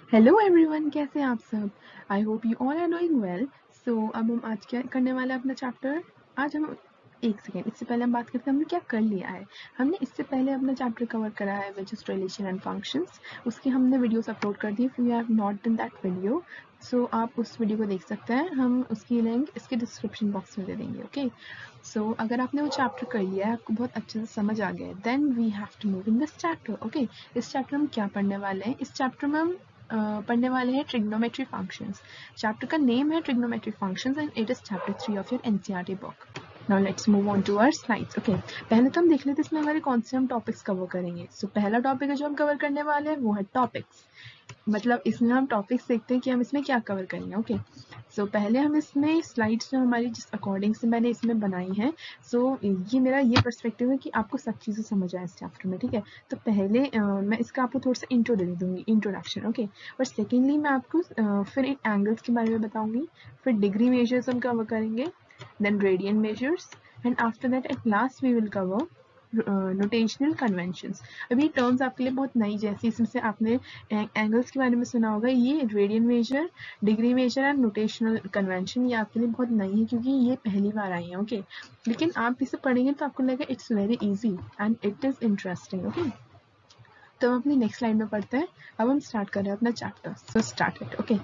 Hello everyone, कैसे हैं आप सब। I hope you all are doing well. So अब हम आज क्या करने वाले हैं अपना चैप्टर। आज हम एक सेकेंड, इससे पहले हम बात करते हैं हमने क्या कर लिया है। हमने इससे पहले अपना चैप्टर कवर करा है which is relation and functions. उसकी हमने वीडियोस अपलोड कर दी। If you have not done that video so आप उस वीडियो को देख सकते हैं। हम उसकी लिंक इसके डिस्क्रिप्शन बॉक्स में दे देंगे। ओके सो अगर आपने वो चैप्टर कर लिया है, आपको बहुत अच्छे से समझ आ गया है, then we have to move in this chapter. Okay इस चैप्टर में क्या पढ़ने वाले हैं, इस चैप्टर में हम पढ़ने वाले हैं ट्रिग्नोमेट्री फंक्शंस। चैप्टर का नेम है trigonometry functions and it is chapter 3 of your NCERT book. Now let's move on to our slides. Okay पहले तो हम देख लेते हैं इसमें हमारे कौन से हम टॉपिक्स कवर करेंगे। सो पहला टॉपिक है जो हम कवर करने वाले हैं वो है टॉपिक्स। मतलब इसमें हम टॉपिक्स देखते हैं कि हम इसमें क्या कवर करेंगे। ओके सो पहले हम इसमें स्लाइड्स जो हमारी जिस अकॉर्डिंग से मैंने इसमें बनाई है, सो ये मेरा ये पर्सपेक्टिव है कि आपको सब चीज़ें समझ आए इस चैप्टर में। ठीक है, तो पहले मैं इसका आपको थोड़ा सा इंट्रो दे दूँगी, इंट्रोडक्शन। ओके और सेकेंडली मैं आपको फिर इन एंगल्स के बारे में बताऊँगी, फिर डिग्री मेजर्स हम कवर करेंगे, then radian measures, and after that at last we will cover notational conventions. अभी टर्म्स आपके लिए बहुत नई, जैसी इसमें से आपने एंगल्स के बारे में सुना होगा, ये radian measure, degree measure and notational convention, ये आपके लिए बहुत नई है क्योंकि ये पहली बार आई है। ओके लेकिन आप इसे पढ़ेंगे तो आपको लगेगा it's very easy and it is interesting. Okay तो हम अपनी नेक्स्ट लाइन में पढ़ते हैं। अब हम स्टार्ट कर रहे हैं अपना chapter. So start it. Okay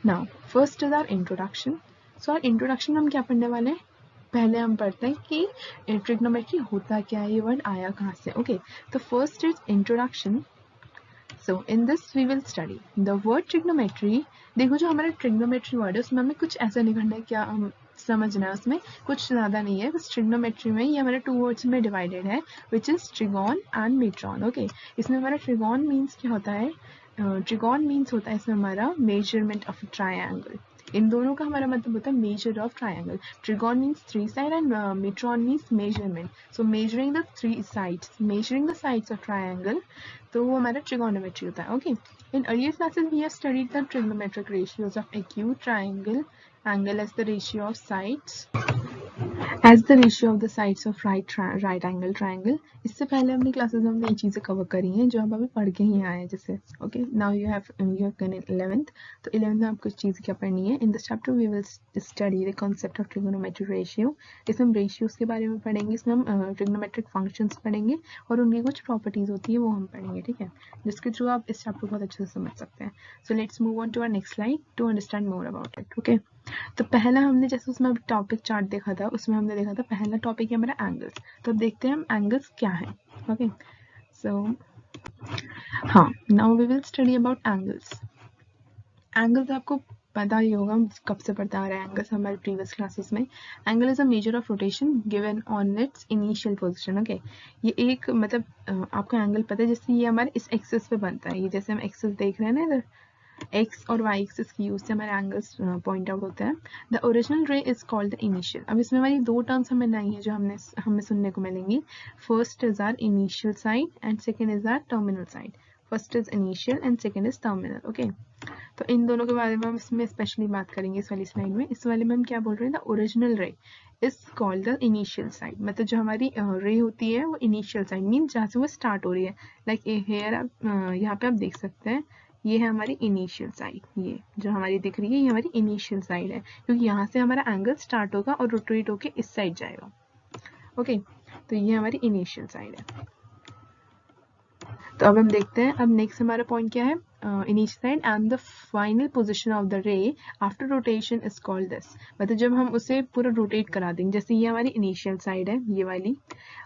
now first is our introduction. So our introduction में हम क्या पढ़ने वाले हैं, पहले हम पढ़ते हैं कि ट्रिग्नोमेट्री होता क्या है, ये वर्ड आया कहाँ से। ओके तो first is introduction. So in this we will study the word trigonometry। देखो जो हमारा trigonometry वर्ड है उसमें हमें कुछ ऐसा नहीं करना है, क्या हम समझना है, उसमें कुछ ज़्यादा नहीं है। बस trigonometry में ये हमारे टू वर्ड्स में डिवाइडेड है which is trigon and metron। Okay इसमें हमारा trigon मीन्स क्या होता है, ट्रिगोन मीन्स होता है इसमें हमारा मेजरमेंट ऑफ ट्रायंगल। इन दोनों का हमारा मतलब होता है measure of triangle. Trigon means three side and metron means measurement. So measuring the three sides, measuring the sides of triangle, तो वो हमारा ट्रिगोनोमेट्री होता है। Okay in earlier classes we have studied the trigonometric ratios of acute triangle, angle as the ratio of sides as the ratio of the sides of right angle triangle। इससे पहले हमने classes में हमने ये चीज़ें cover करी हैं जो हम अभी पढ़ के ही आए हैं। जैसे okay now you have done 11th, तो 11th में आपको चीज़ क्या पढ़नी है। In this chapter we will study the concept of trigonometric ratio. इसमें हम रेशियोज के बारे में पढ़ेंगे, इसमें हम ट्रिग्नोमेट्रिक फंक्शंस पढ़ेंगे और उनकी कुछ प्रॉपर्टीज होती है वो हम पढ़ेंगे। ठीक है, जिसके थ्रू आप इस चैप्टर को बहुत अच्छे से समझ सकते हैं। So let's move on to our next slide to understand more about it. Okay तो पहला हमने जैसे उसमें टॉपिक चार्ट देखा था, उसमें हमने देखा था पहला टॉपिक है हमारा एंगल्स। तो अब देखते हैं हम एंगल्स क्या है। ओके सो हाँ now we will study about angles. Angles आपको पता ही होगा, हम कब से पढ़ते आ रहे हैं एंगल्स हमारे प्रीवियस क्लासेस में। Angle is a measure of rotation given on it's initial position. Okay ये एक मतलब आपको एंगल पता है, जैसे ये हमारे इस एक्सिस पे बनता है, ये जैसे हम एक्सिस देख रहे हैं ना इधर, एक्स और वाई एक्सिस की यूज से हमारे एंगल्स पॉइंट आउट होते हैं। द ओरिजिनल रे इज कॉल्ड द इनिशियल। अब इसमें हमारी दो टर्म्स हमें नई है जो हमें सुनने को मिलेंगी। First is our initial side and second is our terminal side. First is initial and second is terminal. Okay तो इन दोनों के बारे में हम इसमें स्पेशली बात करेंगे इस वाली स्लाइड में। इस वाले में हम क्या बोल रहे हैं, द ओरिजिनल रे is called the initial side. मतलब जो हमारी रे होती है वो इनिशियल साइड मीन जहाँ से वो स्टार्ट हो रही है। लाइक हेयर आप यहाँ पे आप देख सकते हैं, ये है हमारी इनिशियल साइड, ये जो हमारी दिख रही है ये हमारी इनिशियल साइड है, क्योंकि यहाँ से हमारा एंगल स्टार्ट होगा और रोटेट होके इस साइड जाएगा। ओके तो ये हमारी इनिशियल साइड है। तो अब हम देखते हैं, अब नेक्स्ट हमारा पॉइंट क्या है, initial side and the final position of the रे after rotation is called this. मतलब जब हम उसे पूरा रोटेट करा देंगे, जैसे ये हमारी इनिशियल साइड है ये वाली,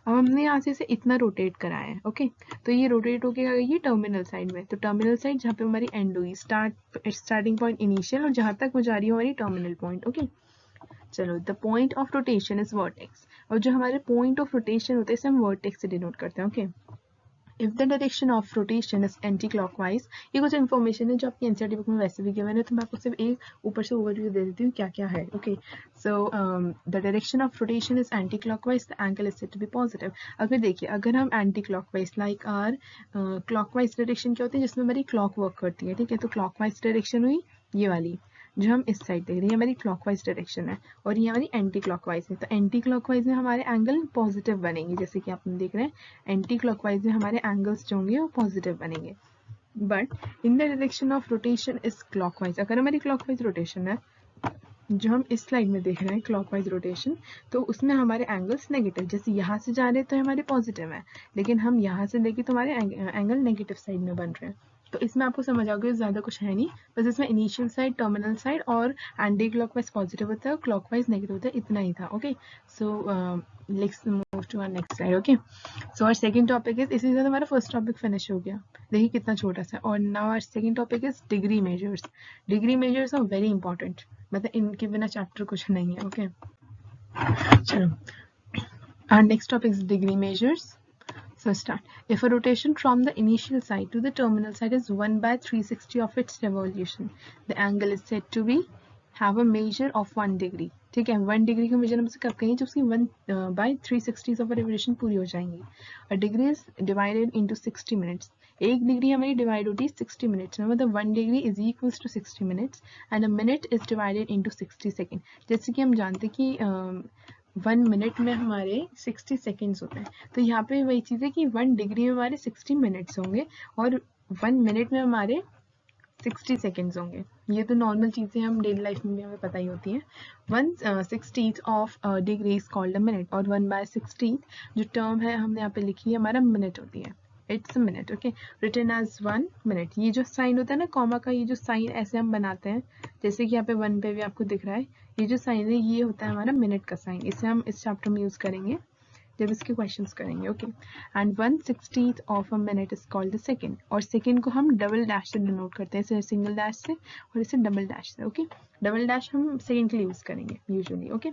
अब हमने यहाँ से इसे इतना रोटेट कराया है। ओके तो ये रोटेट होके आ गई टर्मिनल साइड में। तो टर्मिनल साइड जहाँ पे हमारी एंड हुई, स्टार्टिंग पॉइंट इनिशियल और जहाँ तक वो जा रही है हमारी टर्मिनल पॉइंट। ओके चलो the point of rotation is vertex, और जो हमारे पॉइंट ऑफ रोटेशन होते हैं इसे हम वर्टेक्स से डिनोट करते हैं। Okay if the direction of rotation is anti clockwise, ये कुछ इन्फॉर्मेशन है जो आपकी एनसीईआरटी बुक में वैसे भी गिवन है, तो मैं आपको सिर्फ एक ऊपर से ओवरव्यू दे देती हूँ क्या क्या है। Okay so the direction of rotation is anti clockwise, the angle is said to be positive. अगर देखिए अगर हम anti clockwise like our clockwise direction क्या होती है जिसमें हमारी क्लॉक वर्क करती है। ठीक है तो क्लॉकवाइज डायरेक्शन हुई ये वाली जो हम इस साइड देख रहे हैं, हमारी क्लॉकवाइज डायरेक्शन है, और ये हमारी एंटी क्लॉकवाइज है। तो एंटी क्लॉकवाइज में हमारे एंगल पॉजिटिव बनेंगे, जैसे कि आप देख रहे हैं एंटी क्लॉकवाइज में हमारे एंगल्स जो होंगे वो पॉजिटिव बनेंगे। But in the direction of rotation is clockwise. अगर हमारी क्लॉकवाइज रोटेशन है, जो हम इस स्लाइड में देख रहे हैं क्लॉकवाइज रोटेशन, तो उसमें हमारे एंगल्स नेगेटिव, जैसे यहाँ से जा रहे हैं तो हमारे पॉजिटिव है, लेकिन हम यहाँ से देखें तो हमारे एंगल नेगेटिव साइड में बन रहे हैं। तो इसमें आपको समझ आ गया, ज़्यादा कुछ है नहीं, बस इसमें इनिशियल साइड, टर्मिनल साइड और एंटी क्लॉकवाइज पॉजिटिव होता है और क्लॉकवाइज नेगेटिव होता है, इतना ही था। Okay, so let's move to our next slide. Okay, so our second topic is, इसी के साथ हमारा फर्स्ट टॉपिक फिनिश हो गया, देखिए कितना छोटा सा। और now our second topic is degree measures. Degree measures are very important, मतलब इनके बिना चैप्टर कुछ नहीं है। ओके, चलो, our next topic is degree measures. So start. If a rotation from the initial side to the terminal side is 1 by 360 of its revolution, the angle is said to be have a measure of 1 degree. ठीक है, 1 degree का major हम कब कहेंगे, जब उसकी 1 by 360 of revolution पूरी हो जाएंगी। A degree is divided into 60 minutes. एक डिग्री हमारी डिवाइड होती है 60 मिनट्स में, मतलब 1 degree is equals to 60 minutes and a minute is divided into 60 second. जैसे कि हम जानते हैं कि 1 मिनट में हमारे 60 सेकेंड्स होते हैं, तो यहाँ पे वही चीज़ है कि 1 डिग्री में हमारे 60 मिनट्स होंगे और 1 मिनट में हमारे 60 सेकेंड्स होंगे। ये तो नॉर्मल चीज़ें हम डेली लाइफ में भी हमें पता ही होती हैं। 1/60 of degree is called a minute, और 1/60 जो टर्म है हमने यहाँ पे लिखी है हमारा मिनट होती है, it's a minute. Okay, written as 1 minute. ये जो साइन होता है ना कॉमा का, ये जो साइन ऐसे हम बनाते हैं, जैसे कि यहाँ पे 1 पे भी आपको दिख रहा है, ये जो साइन है ये होता है हमारा मिनट का साइन। इसे हम इस चैप्टर में यूज करेंगे जब इसके क्वेश्चंस करेंगे। Okay, and 1/60 of a minute is called the second, और सेकेंड को हम डबल डैश से डिनोट करते हैं, इसे सिंगल डैश से और इसे डबल डैश से। ओके, डबल डैश हम सेकेंड के लिए यूज करेंगे usually. Okay,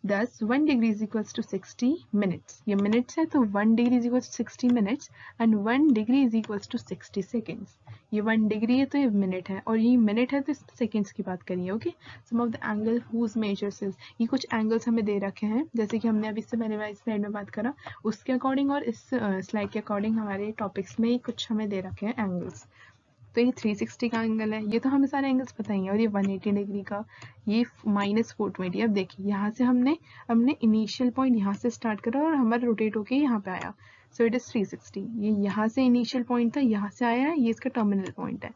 thus 1 degree is equals to 60 minutes. ये मिनट्स है तो 1 degree is equals to 60 minutes and 1 degree is equals to 60 seconds. ये 1 डिग्री है तो ये मिनट है, और ये मिनट है तो इस सेकेंड्स की बात करिए। Okay, some of the angle whose measures is, ये कुछ एंगल्स हमें दे रखे हैं, जैसे कि हमने अभी इससे पहले वाली स्लाइड में बात करा उसके अकॉर्डिंग, और इस स्लाइड के अकॉर्डिंग हमारे टॉपिक्स में कुछ हमें दे रखे हैं एंगल्स। तो ये 360 का एंगल है, ये तो हमें सारे एंगल्स पता ही है, और ये 180 डिग्री का, ये -420। अब देखिए यहाँ से हमने इनिशियल पॉइंट यहाँ से स्टार्ट करा और हमारा रोटेट होके यहाँ पे आया, सो इट इज 360। ये यहाँ से इनिशियल पॉइंट था, यहाँ से आया है, ये इसका टर्मिनल पॉइंट है।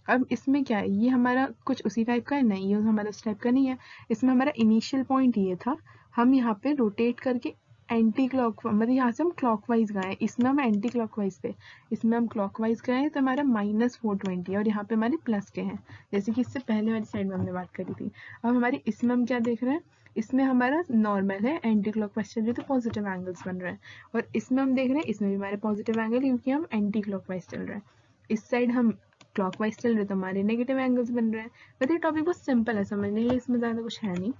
अब इसमें क्या है, ये हमारा कुछ उसी टाइप का है, नहीं ये हमारा उस टाइप का नहीं है। इसमें हमारा इनिशियल पॉइंट ये था, हम यहाँ पे रोटेट करके एंटी क्लॉक, मतलब यहाँ से हम क्लॉकवाइज गए, इसमें हम एंटी क्लॉकवाइज पे, इसमें हम क्लॉकवाइज गए तो हमारा -420 और यहाँ पे हमारे प्लस के हैं, जैसे कि इससे पहले वाली साइड में हमने बात करी थी। अब हमारी इसमें हम क्या देख रहे हैं, इसमें हमारा नॉर्मल है, एंटी क्लॉकवाइज चल रही है तो पॉजिटिव एंगल्स बन रहे हैं, और इसमें हम देख रहे हैं इसमें भी हमारे पॉजिटिव एंगल, क्योंकि हम एंटी क्लॉकवाइज चल रहे हैं। इस साइड हम क्लॉकवाइज चल रहे तो हमारे नेगेटिव एंगल्स बन रहे हैं। बट ये टॉपिक बहुत सिंपल है समझने के लिए, इसमें ज़्यादा कुछ है नहीं,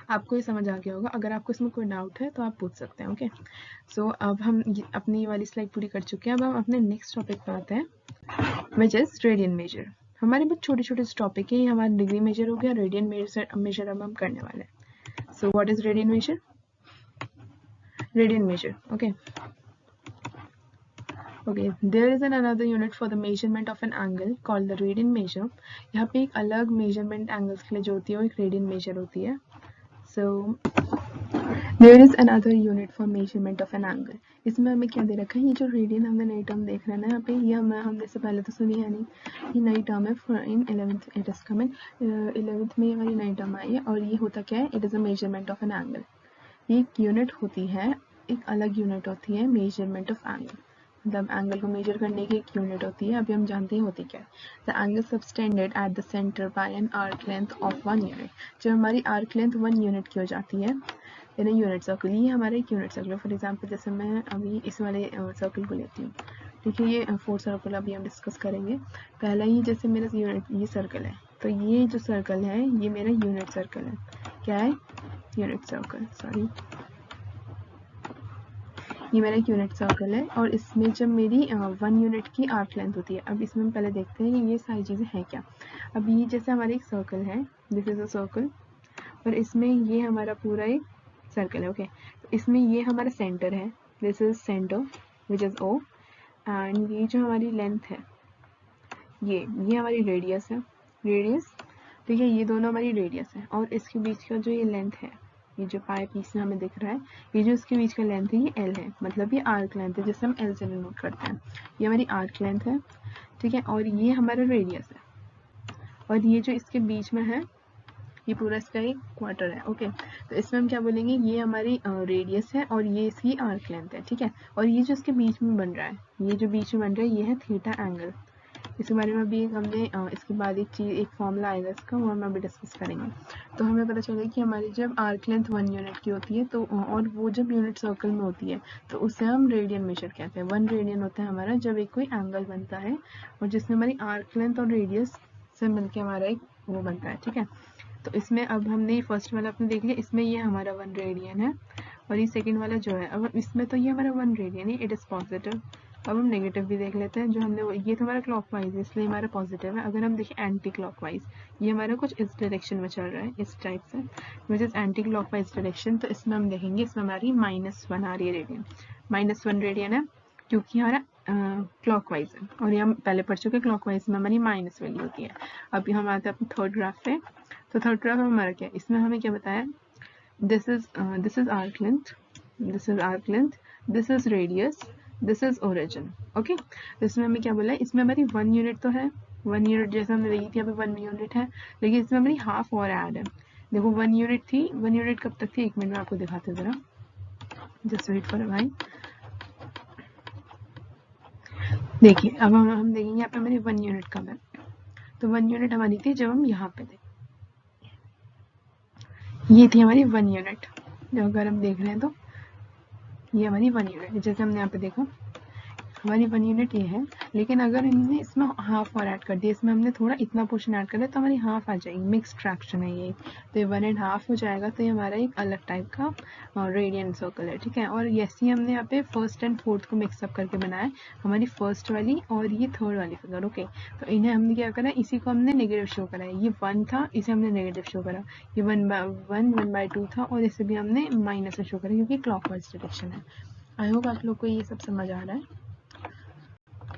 आपको ये समझ आ गया होगा। अगर आपको इसमें कोई डाउट है तो आप पूछ सकते हैं। ओके, सो अब हम अपनी वाली स्लाइड पूरी कर चुके हैं, अब हम अपने नेक्स्ट टॉपिक पे आते हैं, विच इज रेडियन मेजर। हमारे बहुत छोटे छोटे टॉपिक है, ये हमारा डिग्री मेजर हो गया, रेडियन मेजर अब हम करने वाले हैं। So what is radian major? Radian major, okay, Okay, there is another unit for the measurement of an angle called the radian measure. यहाँ पे एक अलग measurement angles के लिए जो होती है वो एक radian measure होती है. So there is another unit for measurement of an angle. इसमें हमें क्या दे रखा है, ये जो रेडियन हमने नई टर्म देख रहे हैं ना यहाँ पे, ये हमने इससे पहले तो सुनी है नहीं, ये नई टर्म है इन 11th it is coming, 11th में हमारी नई टर्म आई है, और ये होता क्या है, it is a measurement of an angle. ये एक यूनिट होती है, एक अलग यूनिट होती है मेजरमेंट ऑफ एंगल, मतलब एंगल को मेजर करने की एक यूनिट होती है। अभी हम जानते हैं होती क्या है। The angle subtended at the centre by an arc length of 1 unit. जब हमारी आर्क लेंथ 1 यूनिट की हो जाती है इन यूनिट सर्कल, ये हमारा एक यूनिट सर्कल है। फॉर एग्जांपल जैसे मैं अभी इस वाले सर्कल को लेती हूँ, ठीक है, ये 4 सर्कल अभी हम डिस्कस करेंगे। पहला ही जैसे मेरा यूनिट ये सर्कल है, तो ये जो सर्कल है ये मेरा यूनिट सर्कल है। क्या है? यूनिट सर्कल, सॉरी, ये मेरा एक यूनिट सर्कल है, और इसमें जब मेरी 1 यूनिट की आर्क लेंथ होती है। अब इसमें हम पहले देखते हैं ये सारी चीज़ें हैं क्या। अब ये जैसे हमारा एक सर्कल है, दिस इज अ सर्कल, और इसमें ये हमारा पूरा एक सर्कल है। ओके, तो इसमें ये हमारा सेंटर है, this is centre which is O, and ये जो हमारी लेंथ है ये हमारी रेडियस है, रेडियस, ठीक है, ये दोनों हमारी रेडियस है, और इसके बीच का जो ये लेंथ है, ये जो पाए पीस में हमें दिख रहा है, ये जो इसके बीच का लेंथ है ये एल है, मतलब ये आर्क लेंथ है जिसे हम एल से डिनोट करते हैं। ये हमारी आर्क लेंथ है, ठीक है, और ये हमारा रेडियस है, और ये जो इसके बीच में है ये पूरा इसका एक क्वार्टर है। ओके, तो इसमें हम क्या बोलेंगे, ये हमारी रेडियस है और ये इसकी आर्क लेंथ है। ठीक है, और ये जो इसके बीच में बन रहा है, ये जो बीच में बन रहा है ये है थीटा एंगल। इसके बारे में भी हमने इसके बाद एक चीज़, एक फॉर्मूला आएगा इसका, वो हम अभी डिस्कस करेंगे। तो हमें पता चलेगा कि हमारी जब आर्क लेंथ 1 यूनिट की होती है तो और वो जब यूनिट सर्कल में होती है तो उसे हम रेडियन मेजर कहते हैं। 1 रेडियन होता है हमारा जब एक कोई एंगल बनता है और जिसमें हमारी आर्क लेंथ और रेडियस से मिलकर हमारा एक वो बनता है। ठीक है, तो इसमें अब हमने फर्स्ट वाला अपने देख लिया, इसमें ये हमारा 1 रेडियन है और ये सेकंड वाला जो है, अब इसमें तो ये हमारा 1 रेडियन है, इट इज़ पॉजिटिव। अब हम नेगेटिव भी देख लेते हैं, जो हमने ये तो हमारा क्लॉकवाइज है इसलिए हमारा पॉजिटिव है। अगर हम देखें एंटी क्लॉकवाइज, ये हमारा कुछ इस डायरेक्शन में चल रहा है, इस टाइप से, which is anti clockwise direction, तो इसमें हम देखेंगे इसमें हमारी -1 आ रही है रेडियन, -1 रेडियन है क्योंकि हमारा क्लॉकवाइज है, और ये हम पहले पढ़ चुके क्लॉकवाइज में हमारी माइनस वैल्यू होती है। अभी हम आते हैं अपने थर्ड ग्राफ पे, तो थर्ड ग्राफ में हमारा क्या है, इसमें हमें क्या बताया, this is arc length, this is arc length, this is radius, this is origin। Okay, तो इसमें हमें क्या बोला है, इसमें हमारी 1 यूनिट तो है, 1 यूनिट जैसे हमने देखी थी, अभी 1 यूनिट है, लेकिन इसमें हमारी हाफ और ऐड है। देखो 1 यूनिट थी, 1 यूनिट कब तक थी, एक मिनट में आपको दिखाते जरा, जस्ट वेट फॉर भाई। देखिए अब हम देखेंगे यहाँ पे हमारी 1 यूनिट कब है, तो 1 यूनिट हमारी थी जब हम यहाँ पे थे, ये थी हमारी 1 यूनिट। जब अगर हम देख रहे हैं तो ये हमारी 1 यूनिट, जैसे हमने यहाँ पे देखा हमारी 1 यूनिट ये है, लेकिन अगर हमने इसमें हाफ और ऐड कर दिया, इसमें हमने थोड़ा इतना पोर्शन ऐड कर दिया तो हमारी हाफ आ जाएगी, मिक्स फ्रैक्शन है ये, तो ये 1.5 हो जाएगा, तो ये हमारा एक अलग टाइप का रेडियन सर्कल है। ठीक है, और यस ही हमने यहाँ पे फर्स्ट एंड फोर्थ को मिक्सअप करके बनाया, हमारी फर्स्ट वाली और ये थर्ड वाली फिगर। ओके, तो इन्हें हमने क्या करा, इसी को हमने नेगेटिव शो करा है, ये 1 था इसे हमने नेगेटिव शो करा, ये 1/2 था और इसे भी हमने माइनस में शो करा क्योंकि क्लॉकवाइज डायरेक्शन है। आई होप आप लोग को ये सब समझ आ रहा है,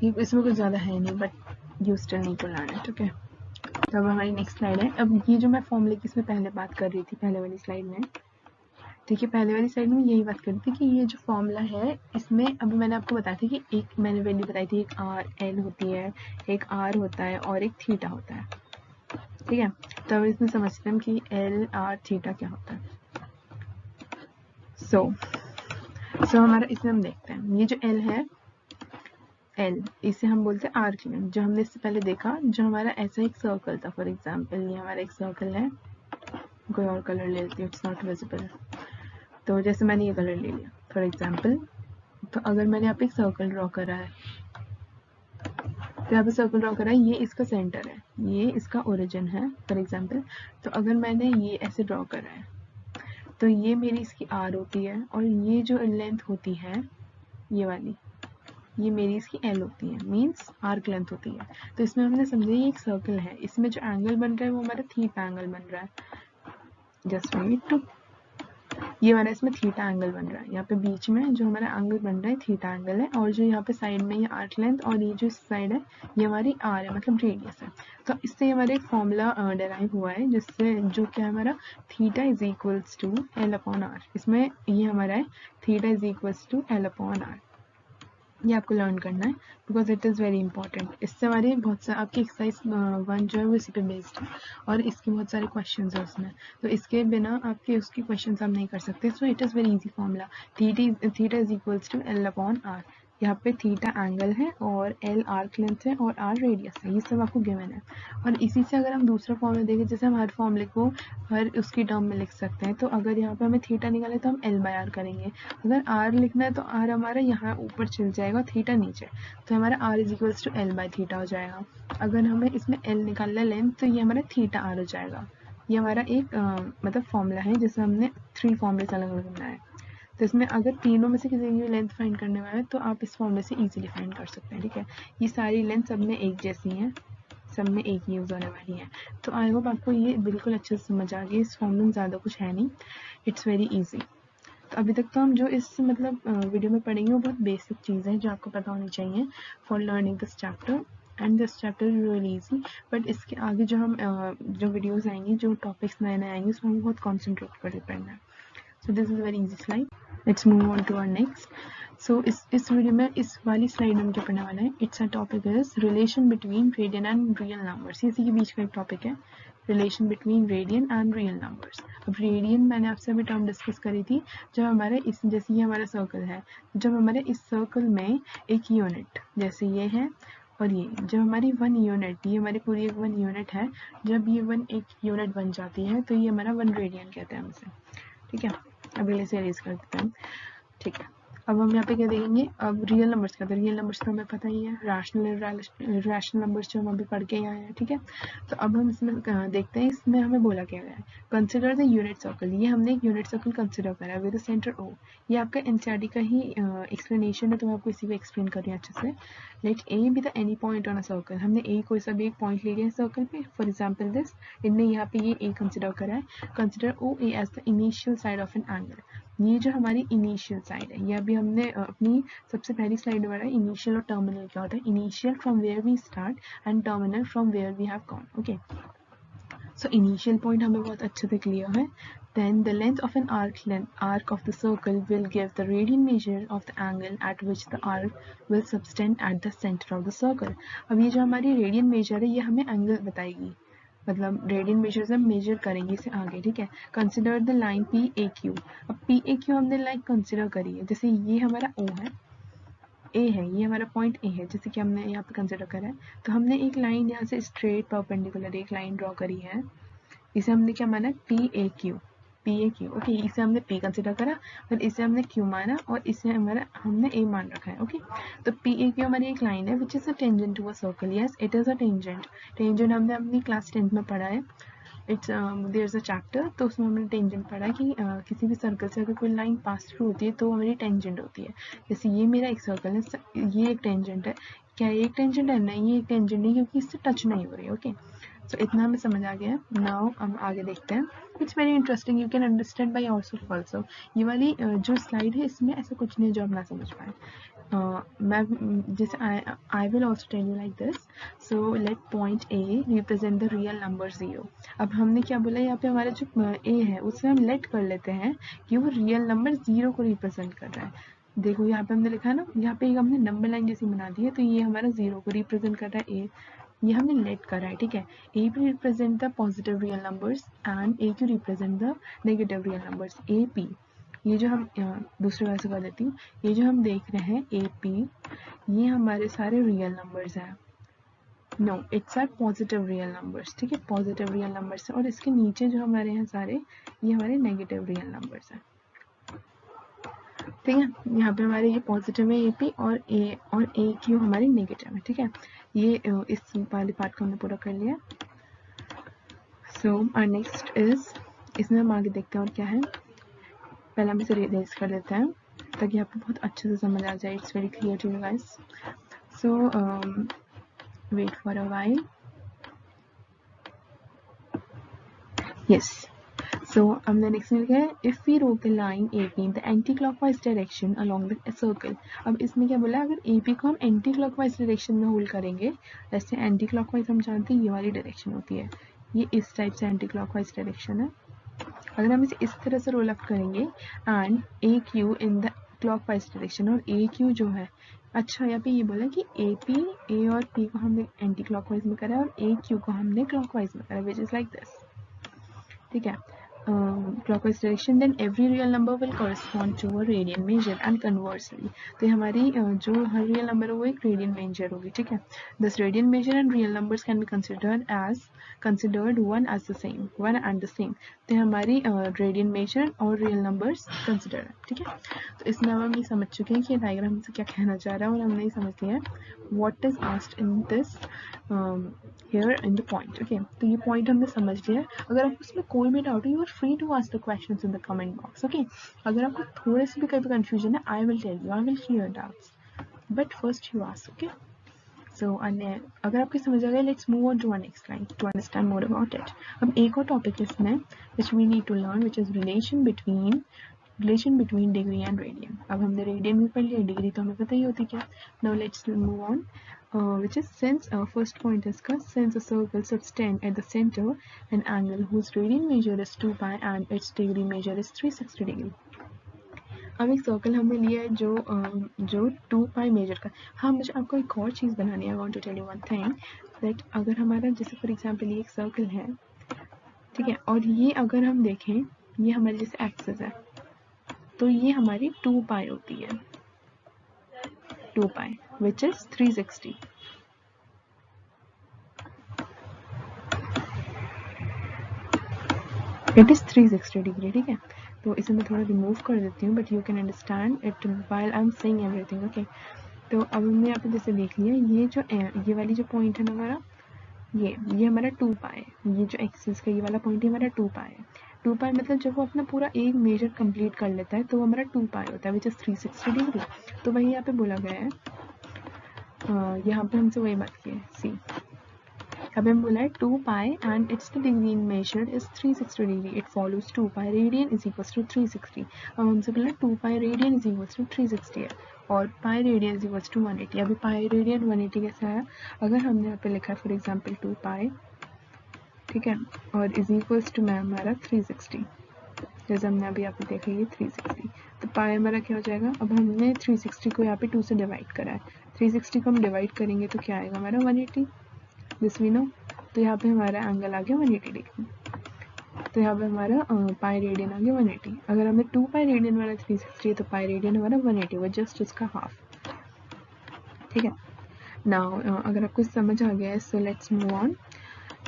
इसमें कुछ ज़्यादा है नहीं, but you still need to learn it. Okay, तो अब हमारी नेक्स्ट स्लाइड है। अब ये जो मैं फॉर्मूले की इसमें पहले बात कर रही थी पहले वाली स्लाइड में, ठीक है, पहले वाली स्लाइड में यही बात कर रही थी कि ये जो फॉर्मूला है इसमें अभी मैंने आपको बताया था कि एक मैंने वैल्यू बताई थी, एक RL होती है, एक R होता है और एक थीटा होता है। ठीक है, तो अब इसमें समझते हैं कि L R थीटा क्या होता है। सो हमारा इसमें हम देखते हैं, ये जो L है, L इसे हम बोलते हैं आर्क लेंथ। जो हमने इससे पहले देखा, जो हमारा ऐसा एक सर्कल था, फॉर एग्जांपल ये हमारा एक सर्कल है, कोई और कलर ले लेती हूँ, इट्स नॉट विजिबल, तो जैसे मैंने ये कलर ले लिया फॉर एग्जांपल, तो अगर मैंने यहाँ पे एक सर्कल ड्रॉ करा है, तो यहाँ पे सर्कल ड्रॉ करा है, ये इसका सेंटर है, ये इसका ओरिजिन है फॉर एग्जाम्पल, तो अगर मैंने ये ऐसे ड्रॉ करा है तो ये मेरी इसकी R होती है, और ये जो लेंथ होती है ये वाली, ये मेरी इसकी L होती है, मीन्स आर्क लेंथ होती है। तो इसमें हमने समझा ये एक सर्कल है, इसमें जो एंगल बन रहा है वो हमारा थीटा एंगल बन रहा है, जस्ट वेट, ये हमारा इसमें थीटा एंगल बन रहा है, यहाँ पे बीच में जो हमारा एंगल बन रहा है थीटा एंगल है, और जो यहाँ पे साइड में ये आर्क लेंथ और ये जो साइड है ये हमारी R है, मतलब रेडियस है। तो इससे हमारा एक फॉर्मूला डेराइव हुआ है, जिससे जो क्या हमारा theta is equals to L/R, इसमें ये हमारा है theta is equals to L/R। ये आपको लर्न करना है because it is very important. इससे हमारे बहुत सारे आपकी एक्सरसाइज 1 जो है वो इसी पे बेस्ड है और इसके बहुत सारे क्वेश्चंस है उसमें, तो इसके बिना आपके उसकी क्वेश्चंस आप नहीं कर सकते। So it is very easy formula, theta is equals to L/R। यहाँ पे थीटा एंगल है और L आर्क लेंथ है और R रेडियस है, ये सब आपको गिवन है। और इसी से अगर हम दूसरा फॉर्मूला देखें, जैसे हम हर फॉर्मूले को हर उसकी टर्म में लिख सकते हैं, तो अगर यहाँ पे हमें थीटा निकाले तो हम L/R करेंगे, अगर R लिखना है तो R हमारा यहाँ ऊपर चल जाएगा, थीटा नीचे, तो हमारा R इज इक्वल्स टू L/थीटा हो जाएगा। अगर हमें इसमें L निकालना है लेंथ, तो ये हमारा थीटा R हो जाएगा। ये हमारा एक मतलब फॉर्मूला है जिसमें हमने 3 फॉर्मूले अलग अलग बनाए, तो इसमें अगर तीनों में से किसी की लेंथ फाइंड करने वाला है तो आप इस फॉर्मूले से इजीली फाइंड कर सकते हैं। ठीक है, ये सारी लेंथ सब में एक जैसी हैं, सब में एक यूज़ होने वाली है। तो आई होप आपको ये बिल्कुल अच्छे से समझ आ गई, इस फॉर्मूले में ज़्यादा कुछ है नहीं, इट्स वेरी ईजी। तो अभी तक तो हम जो इस मतलब वीडियो में पढ़ेंगे वो बहुत बेसिक चीज़ें हैं जो आपको पता होनी चाहिए for learning this chapter, and this chapter is really easy. But इसके आगे जो हम जो वीडियोस आएंगी, जो टॉपिक्स नए नए आएंगे, उसमें बहुत कॉन्सेंट्रेट कर पड़ना है। So this is a very easy slide. Let's move on to our next. सो इस वीडियो में इस वाली स्लाइड में क्या पढ़ने वाला है, it's a topic is relation between radian and real numbers. इसी के बीच का एक टॉपिक है, relation between radian and real numbers. अब रेडियन मैंने आपसे अभी टर्म डिस्कस करी थी, जब हमारे इस जैसे ये हमारा सर्कल है, जब हमारे इस सर्कल में एक यूनिट जैसे ये है और ये जब हमारी 1 यूनिट, ये हमारी पूरी एक 1 यूनिट है, जब ये 1 एक यूनिट बन जाती है तो ये हमारा 1 रेडियन कहते हैं हम इसे, ठीक है। अब इसे अरेज कर देते हैं, ठीक है। अब हम यहाँ पे क्या देखेंगे, अब रियल नंबर्स का, तो रियल नंबर्स तो हमें पता ही है, रैशनल नंबर्स जो हम अभी पढ़ के आए हैं, ठीक है। तो अब हम इसमें देखते हैं इसमें हमें बोला क्या गया है, कंसिडर द यूनिट सर्कल। ये हमने एक यूनिट सर्कल कंसिडर करा है विद सेंटर ओ। ये आपका एनसीईआरटी का ही एक्सप्लेनेशन है, तो मैं आपको इसी को एक्सप्लेन कर रही हूँ अच्छे से। Let A be the any point on a circle. हमने ए कोई सा भी एक पॉइंट ले लिया है सर्कल पे, फॉर एग्जाम्पल दिस, इनने यहाँ पे ये ए कंसिडर करा है। Consider O A as the initial side of an angle. ये जो हमारी इनिशियल साइड है, ये अभी हमने अपनी सबसे पहली स्लाइड में पढ़ा है, इनिशियल और टर्मिनल क्या होता है। Initial from where we start and terminal from where we have gone, okay. So initial point हमें बहुत अच्छे से क्लियर है। Then the length of an arc of the circle will give the radian measure of the angle at which the arc will subtend at the center of the circle. अब ये जो हमारी radian major है, ये हमें angle बताएगी, मतलब radian major से हम मेजर करेंगे इसे आगे, ठीक है। Consider the line P A Q. अब पी ए क्यू हमने लाइन कंसिडर करी है, जैसे ये हमारा ओ है, ए है, ये हमारा पॉइंट ए है, जैसे कि हमने यहाँ पे कंसिडर करा है। तो हमने एक लाइन यहाँ से स्ट्रेट परपेंडिकुलर एक लाइन ड्रॉ करी है, इसे हमने क्या माना, P A Q, P A Q, okay. इसे हमने पी कंसिडर करा, फिर इसे हमने क्यू माना और इसे हमारा हमने ए मान रखा है, ओके। तो पी ए क्यू हमारी एक लाइन है which is a tangent to a circle. Yes, it is a tangent. Tangent हमने अपनी क्लास 10th में पढ़ा है, it's there is a chapter, तो उसमें हमने टेंजेंट पढ़ा कि किसी भी सर्कल से अगर कोई लाइन पास थ्रू होती है तो हमारी टेंजेंट होती है। जैसे ये मेरा एक सर्कल है, ये एक टेंजेंट है। क्या ये एक टेंजेंट है? नहीं, ये एक टेंजेंट नहीं, क्योंकि इससे टच नहीं हो रही है, ओके। सो इतना हमें समझ आ गया है। नाउ हम आगे देखते हैं। It's very interesting, you can understand by yourself also. ये वाली जो स्लाइड है, इसमें ऐसा कुछ नहीं जो आप ना समझ पाए। मैं जैसे I will also tell you like this. So let point A represent the real number 0। अब हमने क्या बोला, यहाँ पे हमारा जो ए है उसे हम लेट कर लेते हैं कि वो रियल नंबर 0 को रिप्रेजेंट कर रहा है। देखो यहाँ पे हमने लिखा है ना, यहाँ पे हमने नंबर लाइन जैसी बना दी है, तो ये हमारा 0 को रिप्रेजेंट कर रहा है, ए, ये हमने लेट करा है, ठीक है। ए भी represent the positive real numbers and A Q represent the negative real numbers, A P. ये जो हम दूसरे वाले से कर देती हूँ, ये जो हम देख रहे हैं ए पी, ये हमारे सारे रियल नंबर्स हैं। No, it's are positive real numbers, ठीक है, पॉजिटिव रियल नंबर्स है। और इसके नीचे जो हमारे हैं सारे, ये हमारे नेगेटिव रियल नंबर्स हैं, ठीक है। यहाँ पे हमारे ये पॉजिटिव है ए पी, और ए क्यू हमारी नेगेटिव है, ठीक है। ये इस वाले पार्ट को हमने पूरा कर लिया। सो आवर नेक्स्ट इज, इसमें हम आगे देखते हैं और क्या है। पहले हम इसे रेज कर लेते हैं ताकि आपको बहुत अच्छे से समझ आ जाए। It's very clear to you guys. So wait for a while. Yes, so हमने नेक्स्ट में लिखा है, if we rock the line AP in the anti-clockwise direction along the circle। अब इसमें क्या बोला, अगर AP को हम एंटी क्लॉकवाइज डायरेक्शन में होल्ड करेंगे, जैसे एंटी क्लॉकवाइज हम जानते हैं ये वाली डायरेक्शन होती है, ये इस टाइप से एंटी क्लॉकवाइज डायरेक्शन है। अगर हम इसे इस तरह से रोल अप करेंगे and AQ in the clockwise direction, और AQ जो है, अच्छा यहाँ पे ये बोला कि AP, A और P को हमने एंटी क्लॉकवाइज में करा है और AQ को हमने क्लॉकवाइज में करा, विच इज लाइक दिस, ठीक है। clockwise direction, then every real number will correspond to a radian measure and conversely। तो हमारी जो हर रियल नंबर है वो एक रेडियन मेजर होगी, ठीक है। This radian major and real numbers can be considered one and the same. तो हमारी रेडियन मेजर और रियल नंबर्स कंसिडर है, ठीक है। तो इसमें अब हम ये समझ चुके हैं कि डायग्राम से क्या कहना चाह रहा है, और हमने ये समझ लिया है what is asked in this here in the point, okay. तो ये पॉइंट हमने समझ लिया है। अगर आपको इसमें कोई भी डाउट है, you are free to ask the questions in the comment box, okay. अगर आपको थोड़े से भी कहीं पे कंफ्यूजन है, I will tell you, I will clear doubts, but first you ask, okay. So अगर आपको समझ आ गया, let's move on to our next line to understand more about it. अब एक और टॉपिक इसमें which we need to learn, which is relation between degree and radian. अब हमने रेडियन भी पढ़ लिया, डिग्री तो हमें पता ही होती क्या। Now let's move on, which is since first point discussed, since a circle subtends at the center an angle whose radian measure is 2 pi and its degree measure is 360 degree। अब एक circle हमने लिया है जो 2 पाई major का। हाँ, मुझे आपको एक और चीज़ बनानी है। I want to tell you one thing that अगर हमारा जैसे फॉर एग्जांपल ये एक सर्कल है, ठीक है, और ये अगर हम देखें ये हमारी जैसे एक्सिस है, तो ये हमारी 2 पाई होती है, 2 pi which is 360। It is 360 degree, ठीक है। तो इसे मैं थोड़ा रिमूव कर देती हूँ, but you can understand it while I am saying everything, okay. तो अब हमने यहाँ पे जैसे देख लिया, ये वाली जो पॉइंट है ना हमारा, ये हमारा 2 पाई है। ये जो एक्सिस का ये वाला पॉइंट है हमारा 2 पाई है। 2 पाई मतलब जब वो अपना पूरा एक मेजर कंप्लीट कर लेता है तो वो हमारा 2 पाई होता है विच इज 360 डिग्री। तो वही यहाँ पे बोला गया है, यहाँ पे हमसे वही बात की है, सी अभी हम बोला है 2 pi and it's the degree in measured is 360 degree, it follows 2 pi radian is equals to 360। अब हमसे बोला 2 pi radian is equals to 360 है, और pi radian is equals to 180। अभी पाई रेडियन 180 कैसे आया? अगर हमने यहाँ पे लिखा है फॉर एग्जाम्पल 2 पाई, ठीक है, और इज इक्वल्स टू मैं हमारा 360, जैसे हमने अभी यहाँ पे देखा ये 360, तो पाई हमारा क्या हो जाएगा? अब हमने 360 को यहाँ पे 2 से डिवाइड करा है, 360 को हम डिवाइड करेंगे तो क्या आएगा हमारा 180, दिस वी नो। तो यहाँ पे हमारा एंगल आ गया 180 डिग्री। तो यहाँ पे हमारा पाई रेडियन आ गया 180। अगर हमें 2 पाई रेडियन वाला 360 तो पाई रेडियन हमारा 180 वो जस्ट उसका हाफ, ठीक है। नाउ अगर आपको समझ आ गया है, so let's move on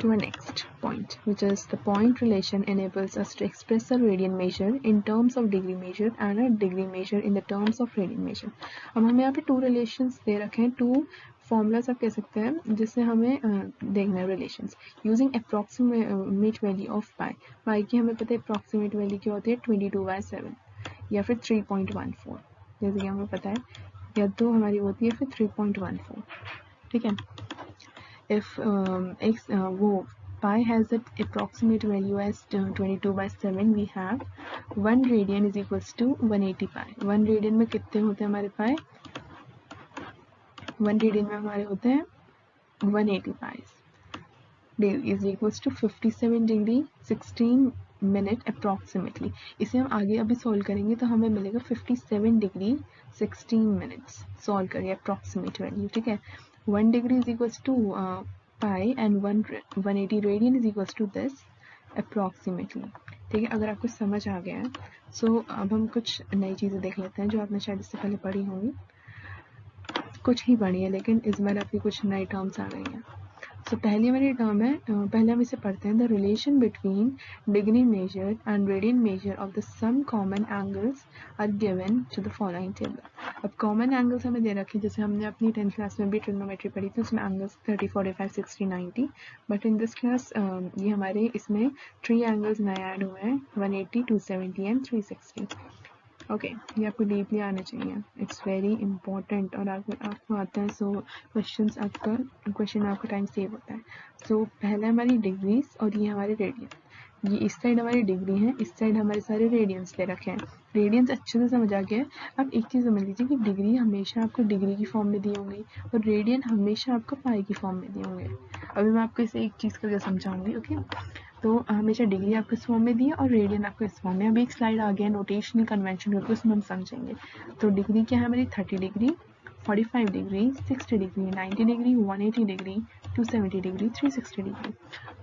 to our next point, which is the point relation enables us to express a radian measure in terms of degree measure and a degree measure in the terms of radian measure। अब हमें यहाँ पे 2 relations दे रखे हैं, 2 formulas आप कह सकते हैं जिससे हमें देखना है relations using approximate value of pi. Pi की हमें पता है अप्रॉक्सीमेट वैल्यू क्या होती है 22/7 या फिर 3.14, जैसे कि हमें पता है, या तो हमारी होती है फिर 3.14, ठीक है। If वो pi has an approximate value as 22/7, we have 1 radian is equals to 180 pi। 1 radian में कितने होते हैं हमारे पाई? 1 radian में हमारे होते हैं 180 pies is equals to 57 degree 16 minute approximately। इसे हम आगे अभी सॉल्व करेंगे तो हमें मिलेगा 57 डिग्री 16 मिनट्स सॉल्व करिए अप्रॉक्सीमेट वैल्यू, ठीक है। 1 degree is equals to pi and 180 radian is equals to this approximately, ठीक है। अगर आपको समझ आ गया है, सो अब हम कुछ नई चीज़ें देख लेते हैं जो आपने शायद इससे पहले पढ़ी होंगी, कुछ ही पढ़ी है लेकिन इस बार आपकी कुछ नई टर्म्स आ गई हैं। तो पहली हमारी टर्म है, पहले हम इसे पढ़ते हैं, the relation between degree measure and radian measure of the some common angles are given to the following table. अब कॉमन एंगल्स हमें दे रखे, जैसे हमने अपनी 10th क्लास में भी ट्रिग्नोमेट्री पढ़ी थी, उसमें angles 30, 45, 60, 90, but in this class ये हमारे इसमें 3 एंगल्स नए ऐड हुए हैं, 180, 270 एंड 360, ओके। ये आपको डीपली आना चाहिए, इट्स वेरी इंपॉर्टेंट, और आपको आता है, सो क्वेश्चन में आपका टाइम सेव होता है। सो पहले हमारी डिग्रीज और ये हमारे रेडियन, ये इस साइड हमारी डिग्री है, इस साइड हमारे सारे रेडियंस ले रखे हैं। रेडियंस अच्छे से समझ आ गया है। अब एक चीज़ समझ लीजिए कि डिग्री हमेशा आपको डिग्री की फॉर्म में दी होंगी और रेडियन हमेशा आपको पाई की फॉर्म में दिए होंगे। अभी मैं आपको इसे एक चीज़ करके समझाऊंगी, ओके। तो हमेशा डिग्री आपको इस फॉर्म में दी है और रेडियन आपको इस फॉर्म में। अभी एक स्लाइड आ गया नोटेशनल कन्वेंशन करके, उसमें हम समझेंगे। तो डिग्री क्या है हमारी 30 degree, 45 degree, 60 degree, 90 degree, 180 degree, 270 degree, 360 degree.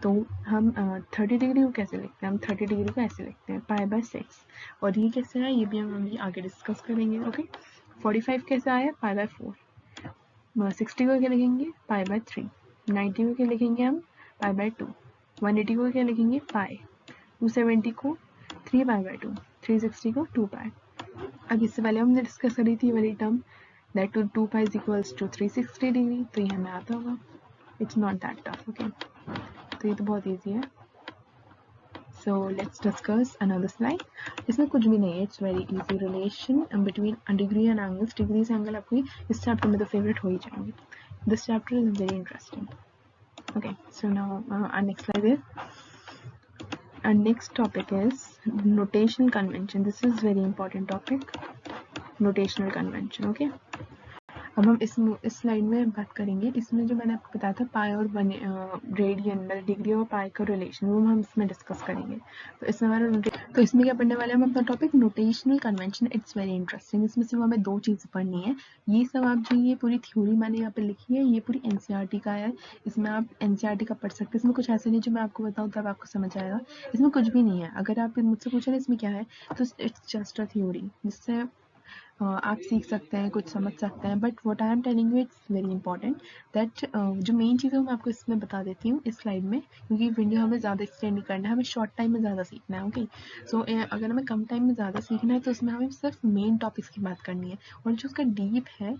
तो हम 30 डिग्री को कैसे लिखते हैं? हम 30 डिग्री को ऐसे लिखते हैं π/6, और ये कैसे है ये भी हम अभी आगे डिस्कस करेंगे, ओके। 45 कैसे आया? π/4। 60 को क्या लिखेंगे? π/3। 90 को क्या लिखेंगे हम? π/2। 180 को क्या लिखेंगे? पाई। 270 को 3π/2। 360 को 2π। अब इससे पहले हमने डिस्कस करी थी वाली term that 2π is equals to 360 degree, तो ये हमें आता होगा। It's not that tough, okay. तो ये तो बहुत ईजी है। So let's discuss another slide. इसमें कुछ भी नहीं है, it's very easy. Relation between degree and angles, degree से एंगल आपकी इस चैप्टर में तो फेवरेट हो ही जाएंगे। This chapter is very interesting, okay। So now our next slide is, our next topic is notational convention. This is very important topic, notational convention, okay। अब हम इस स्लाइड में बात करेंगे, इसमें जो मैंने आपको बताया था पाई और रेडियन मतलब डिग्री और पाई का रिलेशन, वो हम इसमें डिस्कस करेंगे। तो इसमें हमारा तो इसमें क्या पढ़ने वाले हैं हम अपना topic notional convention. It's very interesting. इसमें सिर्फ हमें 2 चीज़ें पढ़नी है। ये सब आप जो ये पूरी थ्योरी मैंने यहाँ पे लिखी है, ये पूरी एनसीईआरटी का है। इसमें आप एनसीईआरटी का पढ़ सकते हैं। इसमें कुछ ऐसे नहीं जो मैं आपको बताऊँ तब आपको समझ आएगा। इसमें कुछ भी नहीं है। अगर आप मुझसे पूछे ना इसमें क्या है, तो इट्स जस्ट अ थ्योरी जिससे आप सीख सकते हैं, कुछ समझ सकते हैं। But what I am telling you it's very important that जो मेन चीज़ें मैं आपको इसमें बता देती हूँ इस स्लाइड में, क्योंकि वीडियो हमें ज़्यादा एक्सटेंड नहीं करना है, हमें शॉर्ट टाइम में ज़्यादा सीखना है। ओके, सो अगर हमें कम टाइम में ज़्यादा सीखना है तो उसमें हमें सिर्फ मेन टॉपिक्स की बात करनी है, और जो उसका डीप है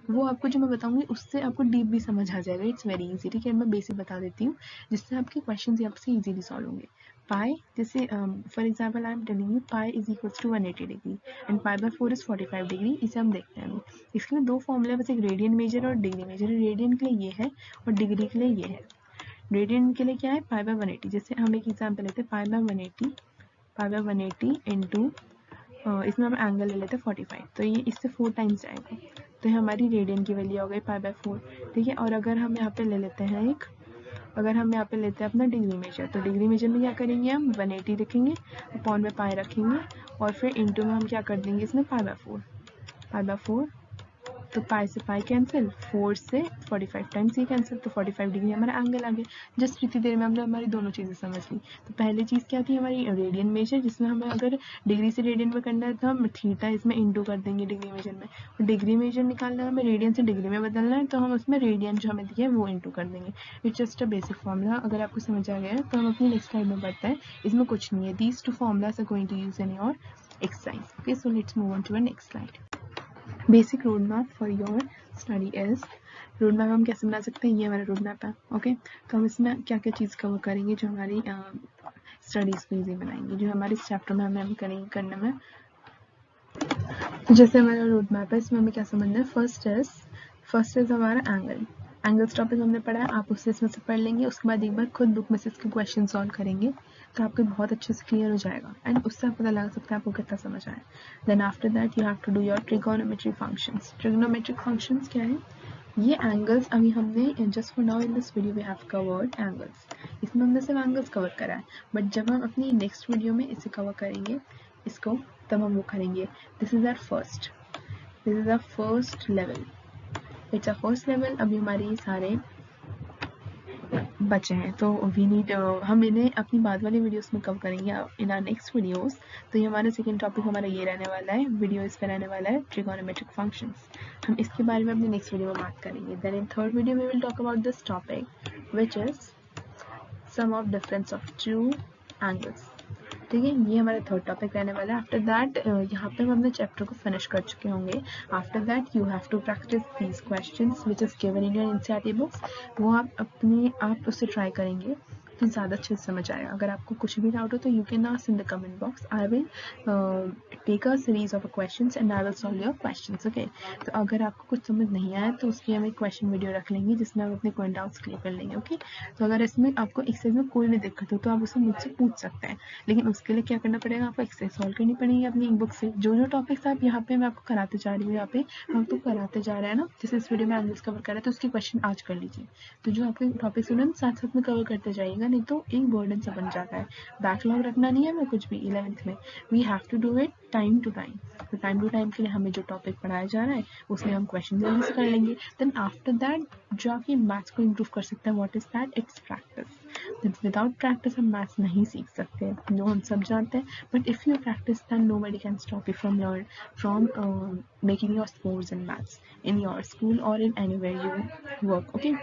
वो आपको जो मैं बताऊँगी उससे आपको डीप भी समझ आ जाएगा। It's very easy. ठीक है, मैं बेसिक बता देती हूँ जिससे आपके क्वेश्चन यहाँ से ईजिली सॉल्व होंगे। पाई, जैसे for example I am telling you pi is equals to 180 degree and pi by 4 is 45 degree. इसे हम देखते हैं। इसके लिए 2 फॉर्मूला, बस एक रेडियन मेजर और डिग्री मेजर। रेडियन के लिए ये है और डिग्री के लिए ये है। रेडियन के लिए क्या है, पाई बाय 180। जैसे हम एक एग्जाम्पल लेते हैं, पाई बाय 180 इंटू इसमें हम एंगल ले लेते हैं 45, तो ये इससे 4 टाइम्स जाएगा, तो ये हमारी रेडियन की वैल्यू हो गई पाई बाय 4। ठीक है, और अगर हम यहाँ पे ले लेते हैं अपना डिग्री मेजर, तो डिग्री मेजर में क्या करेंगे, हम 180 लिखेंगे, अपॉन में पाई रखेंगे, और फिर इंटू में हम क्या कर देंगे इसमें पाई बाय 4, तो पाई से पाई कैंसिल, 4 से 45 टाइम्स ये कैंसिल, तो 45 डिग्री हमारा एंगल आ गया। जस्ट इतनी देर में हमने हमारी दोनों चीज़ें समझ ली। तो पहली चीज़ क्या थी हमारी रेडियन मेजर, जिसमें हमें अगर डिग्री से रेडियन में करना है तो हम थीटा इसमें इंटू कर देंगे डिग्री मेजर में, और डिग्री मेजर निकालना है हमें रेडियन से डिग्री में बदलना है, तो हम उसमें रेडियन जो हमें दिया है वो इंटू कर देंगे। It's just a basic formula. अगर आपको समझ आ गया है तो हम अपनी नेक्स्ट स्लाइड में बढ़ते हैं। इसमें कुछ नहीं है, these 2 formulas are going to use in your exercise. Okay, so let's move on to our next slide. Basic road map for your study is, road map हम कैसे बना सकते हैं, ये हमारा रोड मैप है। ओके, तो हम इसमें क्या क्या चीज़ कवर करेंगे जो हमारी स्टडीज़ को ईजी बनाएंगे, जो हमारे इस चैप्टर में हमें करेंगे करने में। तो जैसे हमारा रोड मैप है, इसमें हमें क्या समझना है, फर्स्ट इज हमारा एंगल्स टॉपिक हमने पढ़ा है, आप उससे इसमें से पढ़ लेंगे। उसके बाद एक बार खुद बुक में से इसके क्वेश्चन सॉल्व करेंगे तो आपको बहुत अच्छे से क्लियर हो जाएगा, एंड उससे आप पता लगा सकते हैं आपको कितना समझ आया। Then after that you have to do your trigonometric functions. Trigonometric functions क्या है, ये एंगल्स अभी हमने just for now in this video we have covered angles. इसमें हमने सिर्फ एंगल्स कवर करा है, बट जब हम अपनी नेक्स्ट वीडियो में इसे कवर करेंगे इसको, तब हम वो करेंगे। This is our first level, it's a first level. अभी हमारे ये सारे बचे हैं, तो वी नीड हम इन्हें अपनी बाद वाली वीडियोस में कवर करेंगे इन आवर नेक्स्ट वीडियोस। तो ये हमारा सेकंड टॉपिक हमारा ये रहने वाला है, वीडियो इस पर रहने वाला है ट्रिगोनोमेट्रिक फंक्शंस। हम इसके बारे में अपनी नेक्स्ट वीडियो में बात करेंगे। Then in third video we will talk about this topic which is sum of difference of two angles. ठीक है, ये हमारा थर्ड टॉपिक रहने वाला है। आफ्टर दैट यहाँ पे हम अपने चैप्टर को फिनिश कर चुके होंगे। After that you have to practise these questions which is given in your NCERT books. वो आप उससे ट्राई करेंगे तो ज़्यादा अच्छे से समझ आएगा। अगर आपको कुछ भी डाउट हो तो you can ask in the comment box. I will take a series of questions and I will solve your questions. Okay, तो अगर आपको कुछ समझ नहीं आया तो उसकी हम एक क्वेश्चन वीडियो रख लेंगे जिसमें हम अपने कोई डाउट्स क्लियर कर लेंगे। ओके, तो अगर इसमें आपको एक्सरसाइज में कोई भी दिक्कत हो तो आप उसे मुझसे पूछ सकते हैं, लेकिन उसके लिए क्या करना पड़ेगा, आपको एक्सरसाइज सॉल्व करनी पड़ेगी अपनी बुक से। जो टॉपिक्स आप यहाँ पे मैं आपको कराते जा रही हूँ, यहाँ पे हम तो कराते जा रहे हैं ना, जैसे इस वीडियो में एंगल्स कवर कर रहे हैं तो उसके क्वेश्चन आज कर लीजिए। तो जो आपके टॉपिक्स उन्हें साथ साथ में कवर करते जाइएगा, नहीं तो एक बर्डन सा बन जाता है। बैकलॉग रखना नहीं है हमें कुछ भी 11th में। We have to do it time to time. तो टाइम टू टाइम के लिए हमें जो टॉपिक पढ़ाया जा रहा है उसमें हम क्वेश्चन जल्दी से कर लेंगे। देन आफ्टर दैट जो आपकी मैथ्स को इम्प्रूव कर सकता है, what is that, it's practice. Without practice हम मैथ्स नहीं सीख सकते, जो हम सब जानते हैं। But if you practise then nobody can stop you from making your scores in maths in your school और in anywhere you work. Okay,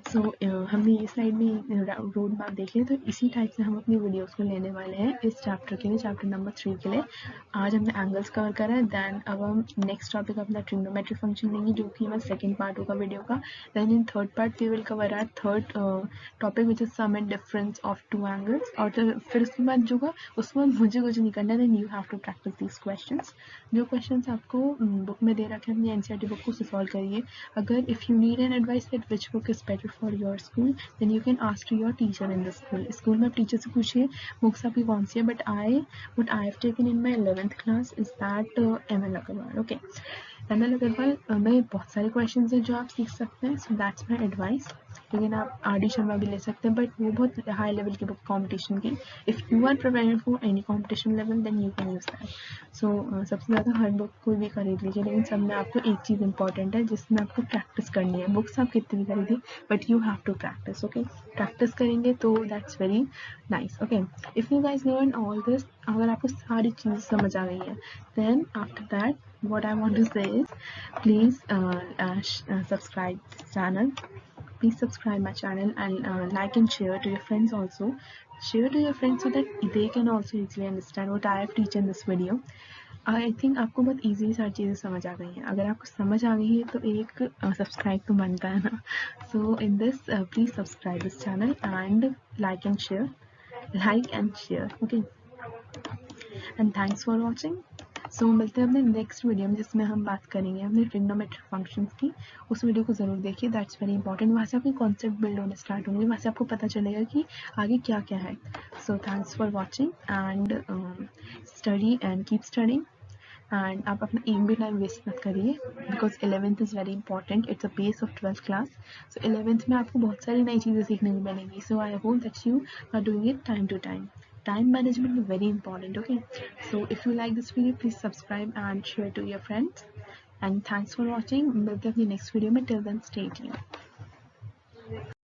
so हमने ये स्लाइड में रोड मैप देख लिया, तो इसी टाइप से हम अपनी वीडियोस को लेने वाले हैं इस चैप्टर के लिए, चैप्टर नंबर 3 के लिए। आज हमने एंगल्स कवर करा है। देन अब हम नेक्स्ट टॉपिक अपना ट्रिग्नोमेट्रिक फंक्शन लेंगे, जो कि हमारा सेकंड पार्ट होगा वीडियो का। Then in third part we will cover our third topic which is sum and difference of two angles. और फिर उसके बाद जो होगा उसमें मुझे कुछ नहीं करना है, then you have to practise these questions. जो क्वेश्चंस आपको बुक में दे रखे हैं अपनी एनसीईआरटी बुक को, उसे सॉल्व करिए। अगर if you need an advice that which book is better for your school, then you can ask to your teacher in the school. School में आप टीचर से पूछिए बुक्स आपकी कौन सी है। But what I have taken in my 11th class is that ML Agarwal. Okay, NL Agarwal में बहुत सारे क्वेश्चन हैं जो आप सीख सकते हैं, सो दैट्स माई एडवाइस। लेकिन आप आर.डी. शर्मा भी ले सकते हैं, बट वो बहुत हाई लेवल की बुक कॉम्पिटिशन की। If you are preparing for any competition level then you can use that. सो सबसे ज़्यादा हर बुक कोई भी खरीद लीजिए, लेकिन सब में आपको एक चीज़ इंपॉर्टेंट है जिसमें आपको प्रैक्टिस करनी है। बुक्स आप कितनी भी खरीदिए but you have to practise, okay. Practice करेंगे तो that's very nice, okay. If you guys learn all this, अगर आपको सारी चीज़ें समझ आ गई है, then after that what I want to say is please subscribe this channel. Please subscribe my channel and like and share to your friends also. Share to your friends so that they can also easily understand what I have teach in this video. I think आपको बहुत easy सारी चीज़ें समझ आ गई हैं। अगर आपको समझ आ गई है तो एक सब्सक्राइब तो बनता है ना। So in this please subscribe this channel and like and share, okay. And thanks for watching. So मिलते हैं अपने नेक्स्ट वीडियो में जिसमें हम बात करेंगे अपने ट्रिग्नोमेट्रिक फंक्शंस की। उस वीडियो को ज़रूर देखिए, दैट्स वेरी इंपॉर्टेंट। वहाँ से आपके कॉन्सेप्ट बिल्ड होने स्टार्ट होंगे, वहाँ से आपको पता चलेगा कि आगे क्या क्या है। So thanks for watching and study and keep studying. And आप अपना एक भी टाइम वेस्ट मत करिए, because 11th is very important, it's a base of 12th class. So 11th में आपको बहुत सारी नई चीज़ें सीखने को मिलेंगी। So I hope that you are doing it time to time. Time management is very important, okay? So if you like this video, please subscribe and share to your friends. And thanks for watching. मिलते हैं अपनी next video में. Till then, stay tuned.